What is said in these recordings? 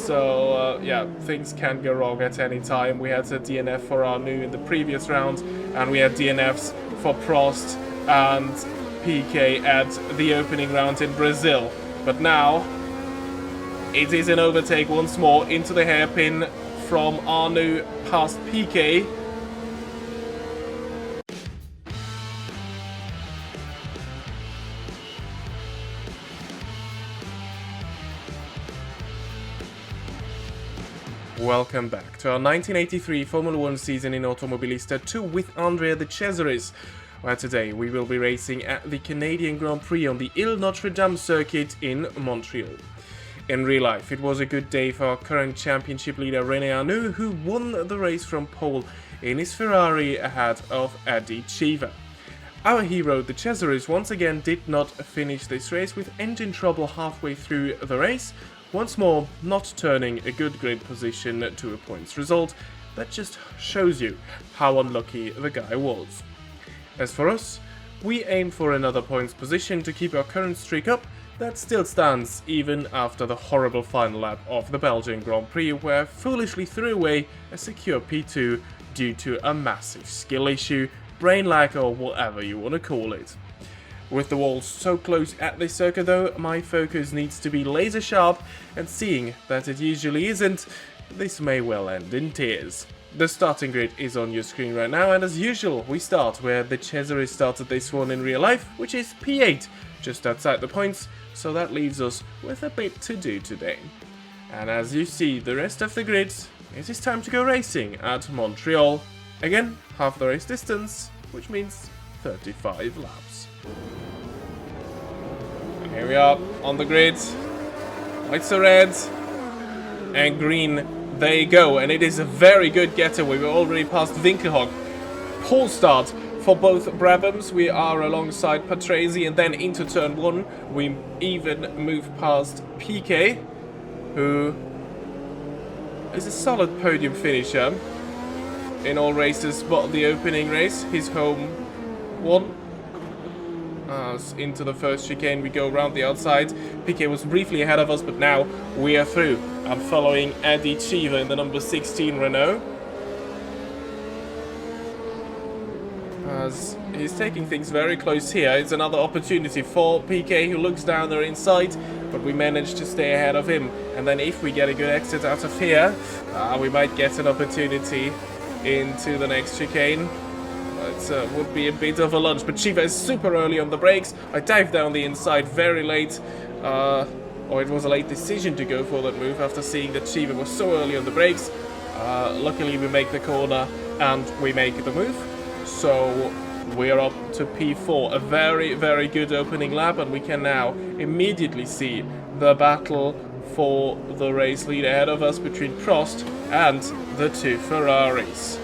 So yeah, things can go wrong at any time. We had a DNF for Arnoux in the previous round, and we had DNFs for Prost and PK at the opening round in Brazil. But now it is an overtake once more into the hairpin from Arnoux past PK. Welcome back to our 1983 Formula 1 season in Automobilista 2 with Andrea de Cesaris, where today we will be racing at the Canadian Grand Prix on the Ile Notre Dame circuit in Montreal. In real life, it was a good day for our current championship leader René Arnoux, who won the race from pole in his Ferrari ahead of Eddie Cheever. Our hero de Cesaris once again did not finish this race with engine trouble halfway through the race, once more not turning a good grid position to a points result. That just shows you how unlucky the guy was. As for us, we aim for another points position to keep our current streak up that still stands even after the horrible final lap of the Belgian Grand Prix, where I foolishly threw away a secure P2 due to a massive skill issue, brain lag or whatever you want to call it. With the walls so close at this circuit though, my focus needs to be laser sharp, and seeing that it usually isn't, this may well end in tears. The starting grid is on your screen right now, and as usual we start where de Cesaris started this one in real life, which is P8, just outside the points, so that leaves us with a bit to do today. And as you see the rest of the grid, it is time to go racing at Montreal. Again, half the race distance, which means 35 laps. And here we are on the grid. Lights are red and green. There you go, and it is a very good getaway. We're already past Winkelhock. Pole start for both Brabhams. We are alongside Patrese, and then into turn 1 we even move past PK, who is a solid podium finisher in all races but the opening race, his home one. Into the first chicane we go around the outside. PK was briefly ahead of us, but now we are through. I'm following Eddie Cheever in the number 16 Renault, as he's taking things very close here. It's another opportunity for PK, who looks down there inside, but we managed to stay ahead of him. And then if we get a good exit out of here, we might get an opportunity into the next chicane. It would be a bit of a lunge, but Cheever is super early on the brakes. I dived down the inside very late, or it was a late decision to go for that move after seeing that Cheever was so early on the brakes. Luckily we make the corner and we make the move, so we're up to P4. A very, very good opening lap, and we can now immediately see the battle for the race lead ahead of us between Prost and the two Ferraris.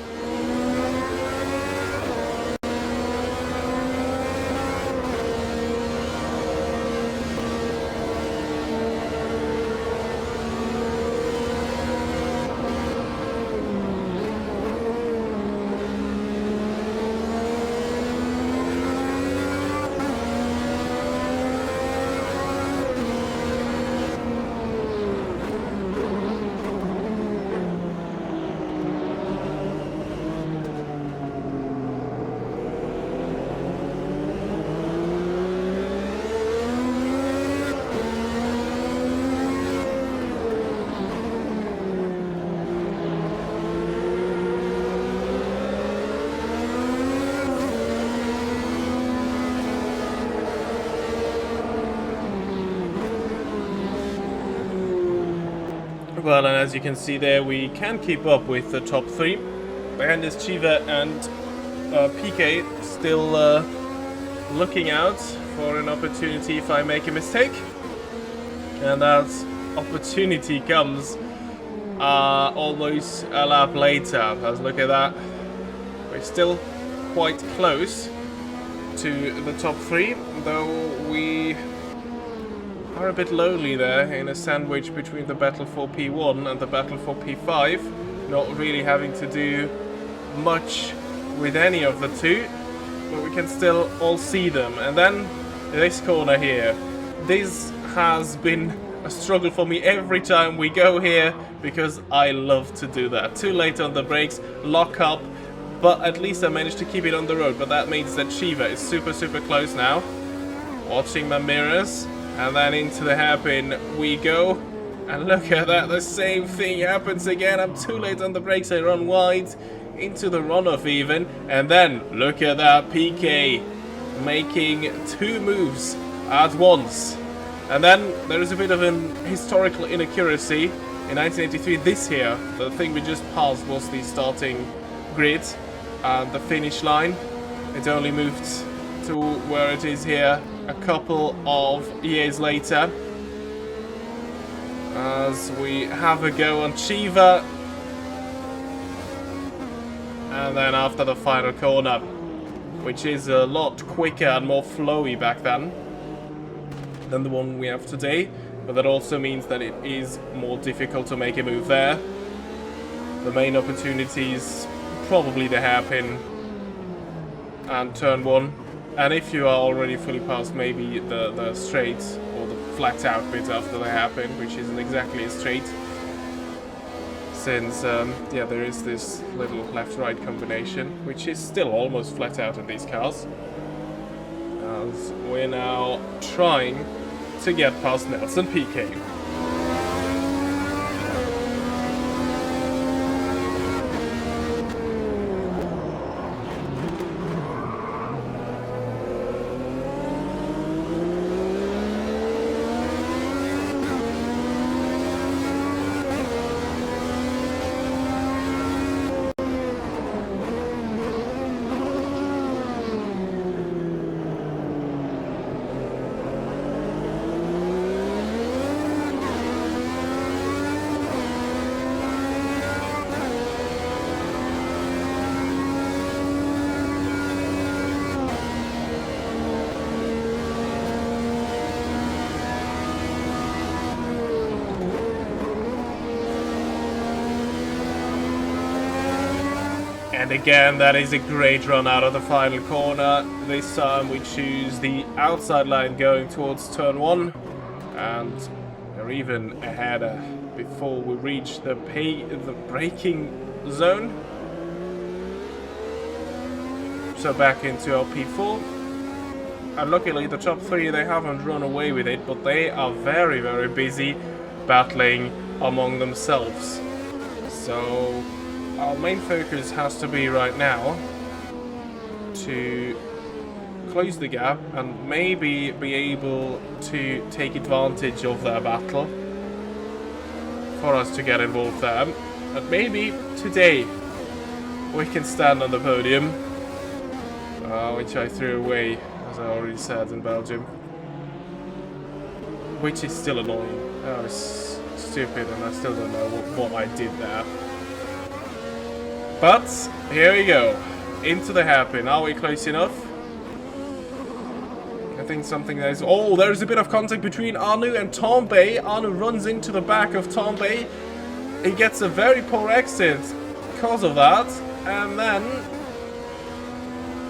Well, and as you can see there, we can keep up with the top 3. Behind us, Cheever and PK still looking out for an opportunity if I make a mistake. And that opportunity comes almost a lap later. Let's look at that. We're still quite close to the top 3, though we are a bit lonely there in a sandwich between the battle for P1 and the battle for P5, not really having to do much with any of the two, but we can still all see them. And then this corner here, this has been a struggle for me every time we go here, because I love to do that. Too late on the brakes, lock up, but at least I managed to keep it on the road. But that means that Shiva is super close now. Watching my mirrors, and then into the hairpin we go. And look at that, the same thing happens again. I'm too late on the brakes, I run wide into the runoff even. And then, look at that, PK making 2 moves at once. And then there is a bit of an historical inaccuracy. In 1983, this here, the thing we just passed, was the starting grid and the finish line. It only moved to where it is here a couple of years later. As we have a go on Shiva. And then after the final corner, which is a lot quicker and more flowy back then than the one we have today, but that also means that it is more difficult to make a move there. The main opportunities, probably the hairpin and turn 1, and if you are already fully past, maybe the straight or the flat out bit after the hairpin, which isn't exactly a straight, since yeah, there is this little left-right combination, which is still almost flat out in these cars. As we're now trying to get past Nelson PK. And again, that is a great run out of the final corner. This time we choose the outside line going towards turn 1. And we're even ahead before we reach the braking zone. So back into our P4. And luckily the top 3, they haven't run away with it, but they are very busy battling among themselves. So our main focus has to be right now to close the gap and maybe be able to take advantage of their battle for us to get involved there. And maybe today we can stand on the podium, which I threw away, as I already said, in Belgium, which is still annoying. That was stupid, and I still don't know what I did there. But here we go, into the hairpin. Are we close enough? I think something that is... Oh, there's a bit of contact between Arnaud and Tambay. Arnaud runs into the back of Tambay. He gets a very poor exit because of that. And then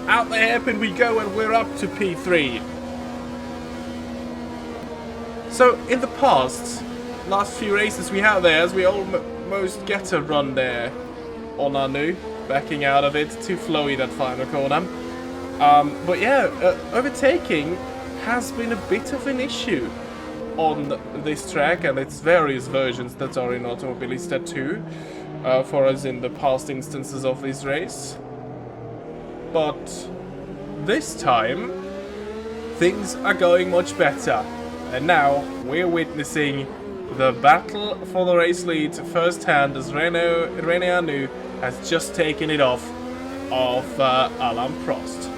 out the hairpin we go, and we're up to P3. So in the past, last few races we had there, as we almost get a run there on Arnaud, backing out of it, too flowy that final corner. But yeah, overtaking has been a bit of an issue on this track and its various versions that are in Automobilista 2 for us in the past instances of this race. But this time things are going much better, and now we're witnessing the battle for the race lead firsthand as René Arnoux has just taken it off of Alain Prost.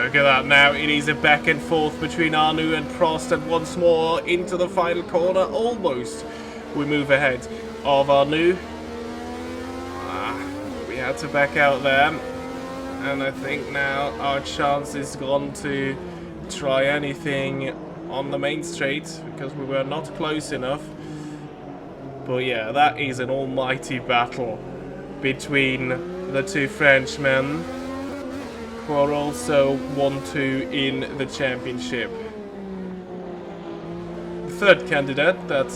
Look at that now. It is a back and forth between Arnoux and Prost, and once more into the final corner. Almost we move ahead of Arnoux. We had to back out there. And I think now our chance is gone to try anything on the main straight, because we were not close enough. But yeah, that is an almighty battle between the two Frenchmen, who are also 1-2 in the championship. The third candidate that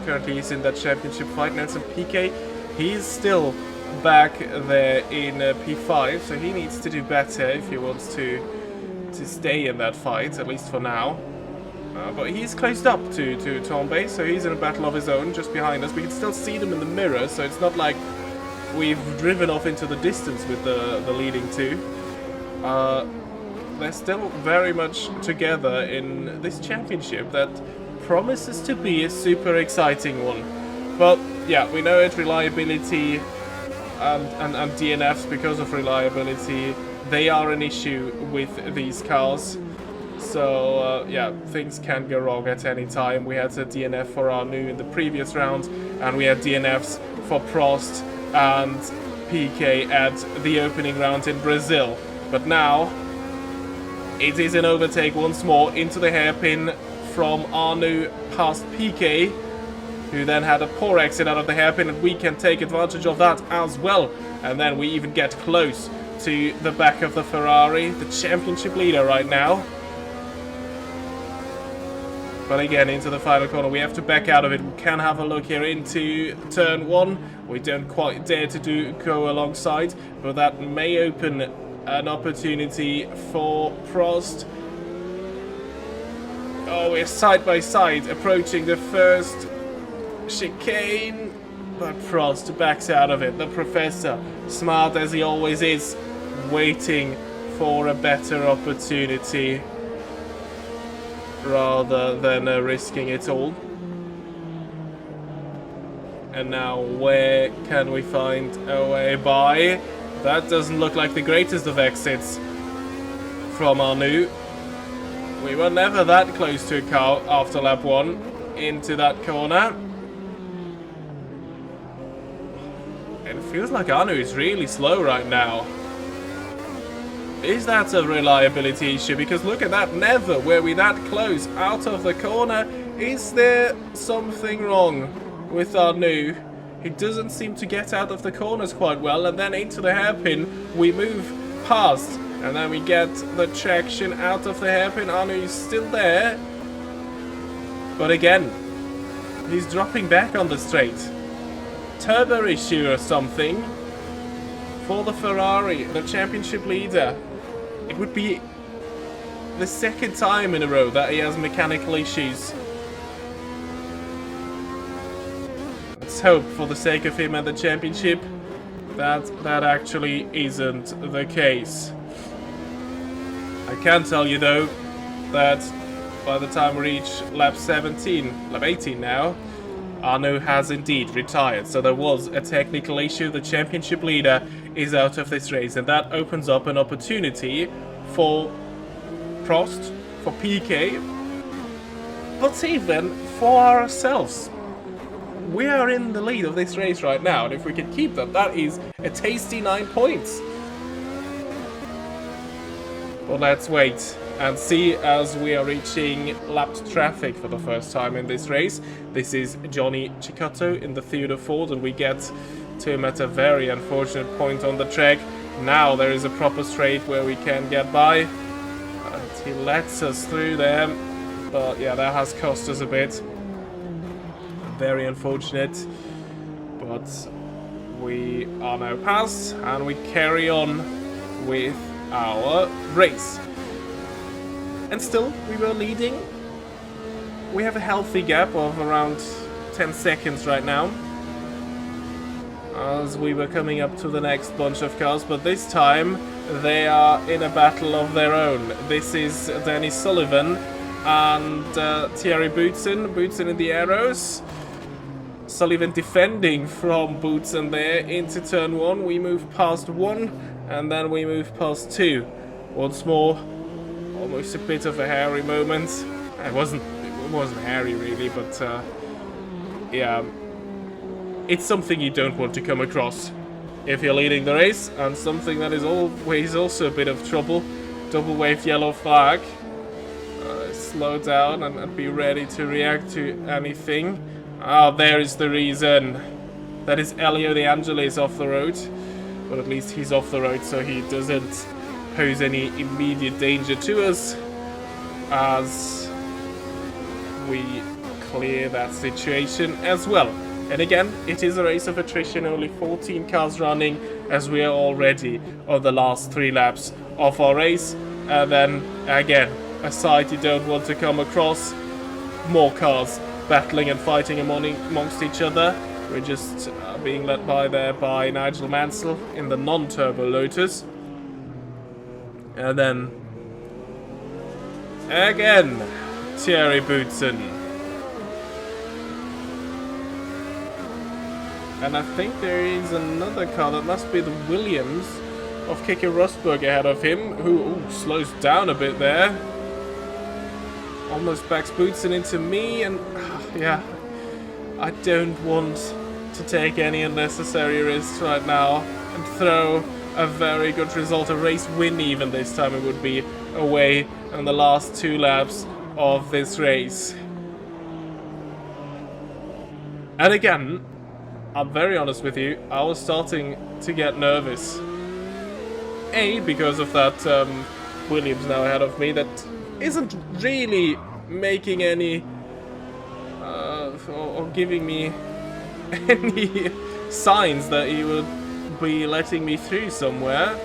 currently is in that championship fight, Nelson Piquet, he's still back there in P5, so he needs to do better if he wants to stay in that fight, at least for now. But he's closed up to Tombe, so he's in a battle of his own just behind us. We can still see them in the mirror, so it's not like we've driven off into the distance with the leading two. They're still very much together in this championship that promises to be a super exciting one. But yeah, we know it, reliability and DNFs, because of reliability, they are an issue with these cars. So yeah, things can go wrong at any time. We had a DNF for Arnoux in the previous round, and we had DNFs for Prost and Piquet at the opening round in Brazil. But now it is an overtake once more into the hairpin from Arnoux past Piquet, who then had a poor exit out of the hairpin, and we can take advantage of that as well. And then we even get close to the back of the Ferrari, the championship leader right now. But again, into the final corner, we have to back out of it. We can have a look here into turn 1. We don't quite dare to go alongside, but that may open an opportunity for Prost. Oh, we're side by side approaching the first chicane, but Prost backs out of it. The professor, smart as he always is, waiting for a better opportunity rather than risking it all. And now, where can we find a way by? That doesn't look like the greatest of exits from Arnoux. We were never that close to a car after lap 1 into that corner. It feels like Arnoux is really slow right now. Is that a reliability issue? Because look at that, never were we that close out of the corner. Is there something wrong with Arnoux? He doesn't seem to get out of the corners quite well, and then into the hairpin we move past, and then we get the traction out of the hairpin. Arnoux is still there, but again, he's dropping back on the straight. Turbo issue or something for the Ferrari, the championship leader. It would be the second time in a row that he has mechanical issues. Let's hope, for the sake of him and the championship, that that actually isn't the case. I can tell you though that by the time we reach lap 18 now, Arnoux has indeed retired. So there was a technical issue. The championship leader is out of this race, and that opens up an opportunity for Prost, for Piquet, but even for ourselves. We are in the lead of this race right now, and if we can keep that, that is a tasty 9 points. But let's wait and see as we are reaching lapped traffic for the first time in this race. This is Johnny Cicotto in the Theodore Ford, and we get to him at a very unfortunate point on the track. Now there is a proper straight where we can get by, and he lets us through there, but yeah, that has cost us a bit. Very unfortunate, but we are now past, and we carry on with our race. And still, we were leading. We have a healthy gap of around 10 seconds right now, as we were coming up to the next bunch of cars, but this time they are in a battle of their own. This is Danny Sullivan and Thierry Boutsen in the arrows. Sullivan defending from Boutsen there into turn 1. We move past 1, and then we move past 2. Once more, almost a bit of a hairy moment. It wasn't hairy really, but yeah, it's something you don't want to come across if you're leading the race, and something that is always also a bit of trouble. Double wave yellow flag. Slow down and be ready to react to anything. Ah, there is the reason. That is Elio De Angelis off the road. But at least he's off the road, so he doesn't pose any immediate danger to us as we clear that situation as well. And again, it is a race of attrition, only 14 cars running, as we are already on the last 3 laps of our race. And then again, a side you don't want to come across, more cars battling and fighting amongst each other. We're just being led by Nigel Mansell in the non-turbo Lotus. And then again, Thierry Boutsen. And I think there is another car, that must be the Williams of Keke Rosberg ahead of him, who slows down a bit there. Almost backs Boutsen into me, and yeah, I don't want to take any unnecessary risks right now and throw a very good result, a race win even this time it would be, away on the last 2 laps of this race. And again, I'm very honest with you, I was starting to get nervous. A, because of that Williams now ahead of me that isn't really making any or giving me any signs that he would be letting me through somewhere.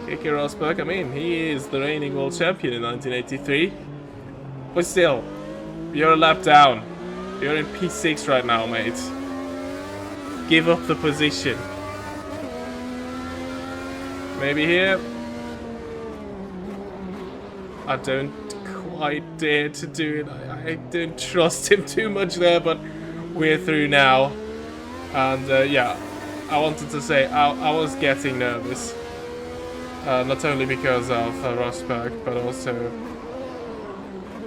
Keke Rosberg, I mean, he is the reigning world champion in 1983. But still, you're a lap down. You're in P6 right now, mate. Give up the position. Maybe here. I don't quite dare to do it. I don't trust him too much there, but we're through now. And yeah, I wanted to say I was getting nervous. Not only because of Rosberg, but also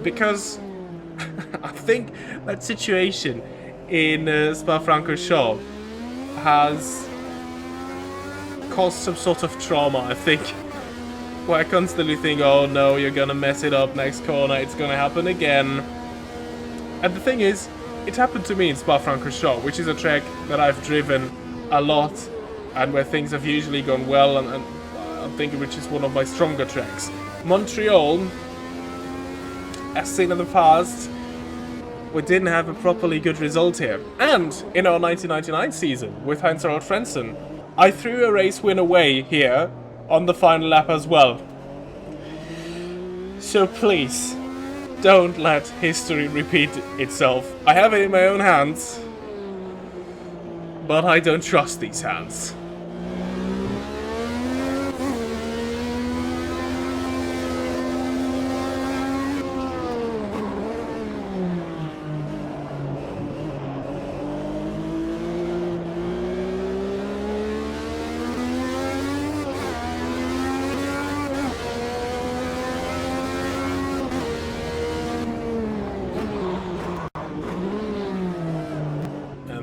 because I think that situation in Spa-Francorchamps has caused some sort of trauma, I think. Where I constantly think, oh no, you're gonna mess it up next corner, it's gonna happen again. And the thing is, it happened to me in Spa-Francorchamps, which is a track that I've driven a lot and where things have usually gone well, and I think which is one of my stronger tracks. Montreal, as seen in the past, we didn't have a properly good result here. And in our 1999 season with Heinz-Harald Frentzen, I threw a race win away here on the final lap as well. So please, don't let history repeat itself. I have it in my own hands, but I don't trust these hands.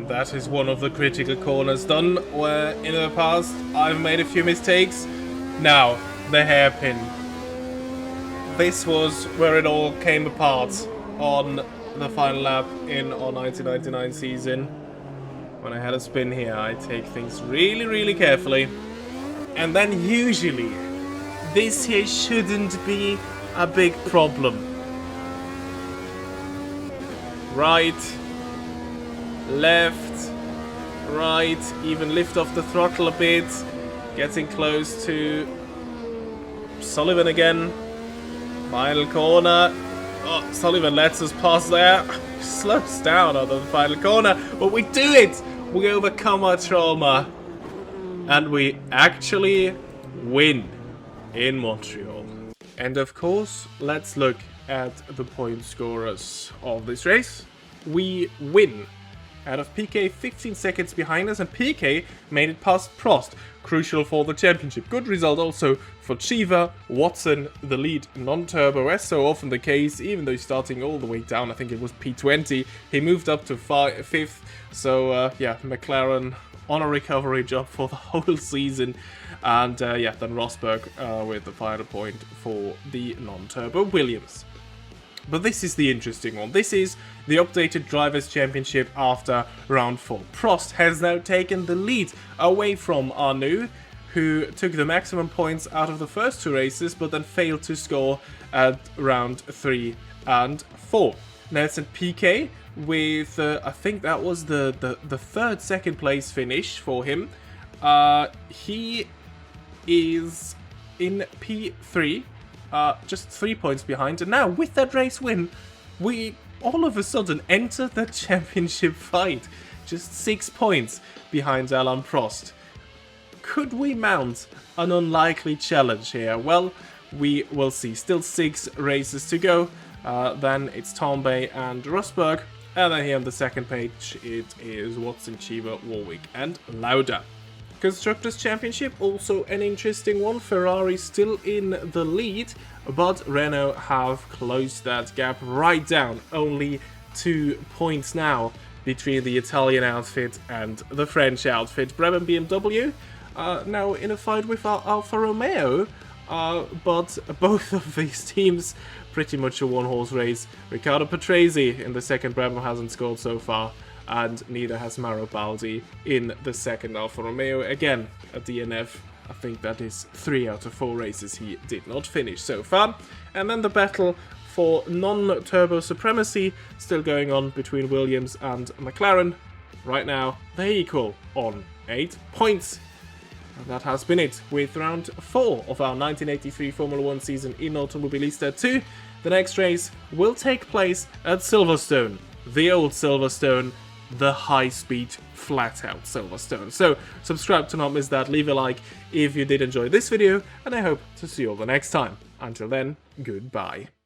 That is one of the critical corners done, where in the past I've made a few mistakes. Now, the hairpin. This was where it all came apart on the final lap in our 1999 season. When I had a spin here, I take things really, really carefully. And then usually, this here shouldn't be a big problem. Right. Left, right, even lift off the throttle a bit, getting close to Sullivan again. Final corner. Oh, Sullivan lets us pass there. Slows down on the final corner, but we do it! We overcome our trauma. And we actually win in Montreal. And of course, let's look at the point scorers of this race. We win ahead of Piquet, 15 seconds behind us, and Piquet made it past Prost. Crucial for the championship. Good result also for Chiva. Watson, the lead non-turbo, as so often the case, even though he's starting all the way down, I think it was P20, he moved up to 5th. So yeah, McLaren on a recovery job for the whole season. And yeah, then Rosberg with the final point for the non-turbo Williams. But this is the interesting one. This is the updated Drivers' Championship after round 4. Prost has now taken the lead away from Arnoux, who took the maximum points out of the first 2 races, but then failed to score at round 3 and 4. Nelson Piquet with, I think that was the third second place finish for him. He is in P3. Just 3 points behind, and now with that race win, we all of a sudden enter the championship fight. Just 6 points behind Alain Prost. Could we mount an unlikely challenge here? Well, we will see. Still 6 races to go. Then it's Tambay and Rosberg, and then here on the second page it is Watson, Chiva, Warwick, and Lauda. Constructors' Championship, also an interesting one. Ferrari still in the lead, but Renault have closed that gap right down. Only 2 points now between the Italian outfit and the French outfit. Bremen BMW now in a fight with Alfa Romeo, but both of these teams pretty much a one-horse race. Riccardo Patrese in the second Bremen hasn't scored so far, and neither has Mauro Baldi in the second Alfa Romeo. Again, a DNF. I think that is 3 out of 4 races he did not finish so far. And then the battle for non-turbo supremacy still going on between Williams and McLaren. Right now, they equal on 8 points. And that has been it with round 4 of our 1983 Formula 1 season in Automobilista 2. The next race will take place at Silverstone, the old Silverstone, the high-speed, flat-out Silverstone. So, subscribe to not miss that, leave a like if you did enjoy this video, and I hope to see you all the next time. Until then, goodbye.